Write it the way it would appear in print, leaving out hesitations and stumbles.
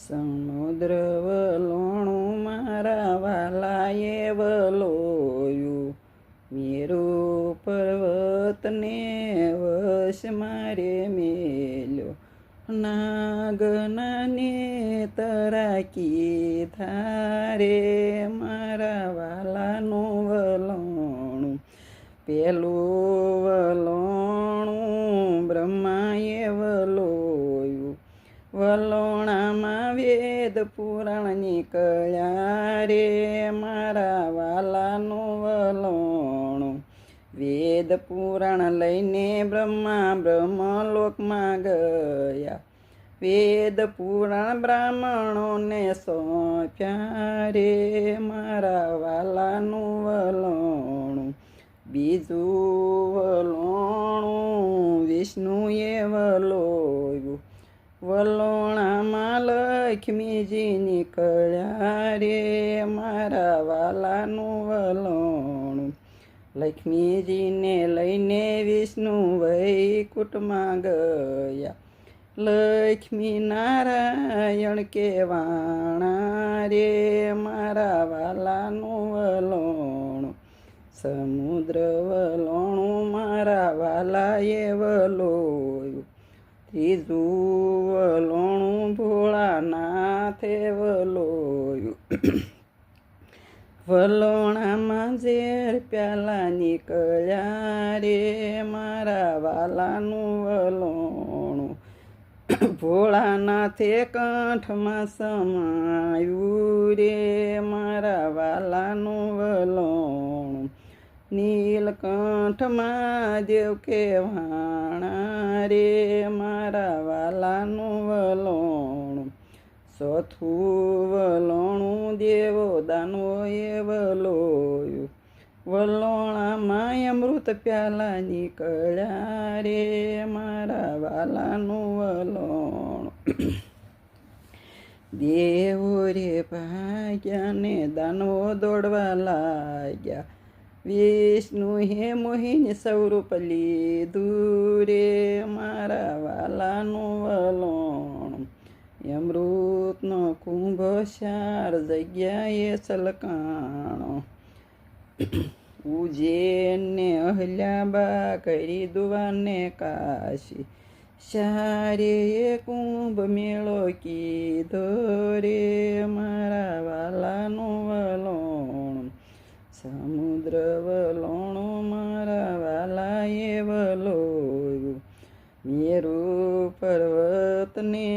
સમુદ્ર વલોણું મારા વાલાએ વલોયું, મેરુ પર્વતને વશ મારે મેલ્યો. નાગનાને તરાકી થારે મારા વાલાનું વલોણું. પેલું વલોણું બ્રહ્માએ વલોયું, વલોણામાં વેદ પુરાણ નીકળ્યા રે મારા વાલાનું વલોણું. વેદ પુરાણ લઈને બ્રહ્મલોકમાં ગયા, વેદ પુરાણ બ્રાહ્મણોને સોંપ્યા રે મારા વાલાનું વલોણું. બીજું વલોણું વિષ્ણુએ વલોયું, વલોણામાં લક્ષ્મીજી નીકળ્યા રે મારા વાલાનું વલોણું. લક્ષ્મીજીને લઈને વિષ્ણુ વૈકુંઠમાં ગયા, લક્ષ્મી નારાયણ કહેવાણા રે મારા વાલાનું વલોણું. સમુદ્ર વલોણું મારા વાલાએ વલોયું, ત્રીજું વલોણું ભોળાનાથે વલોયું. વલોણામાં ઝેર પ્યાલા નીકળ્યા રે મારા વાલાનું વલોણું. ભોળાનાથે કંઠમાં સમાયું રે મારા વાલાનું વલોણું. નીલકંઠ મહાદેવ કહેવાણા રે મારા વાલાનું વલોણું. ચોથું વલોણું દેવો દાનવોએ વલોયું, વલોણામાં અમૃત પ્યાલા નીકળ્યા રે મારા વાલાનું વલોણું. દેવો રે ભાગ્યા ને દાનવો દોડવા લાગ્યા, વિષ્ણુ હે મોહિની સ્વરૂપ લીધું રે મારા વાલાનું વલોણું. અમૃતનો કુંભ 4 જગ્યાએ છલકાણો, ઉજ્જૈનને અહલ્યાબા કરી દુવાને કાશી, 4 કુંભ મેળો કીધો રે મારા વાલાનું વલોણું. સમુદ્ર વલોણું મારા વાલાએ વલોયું, મેરુ પર્વતને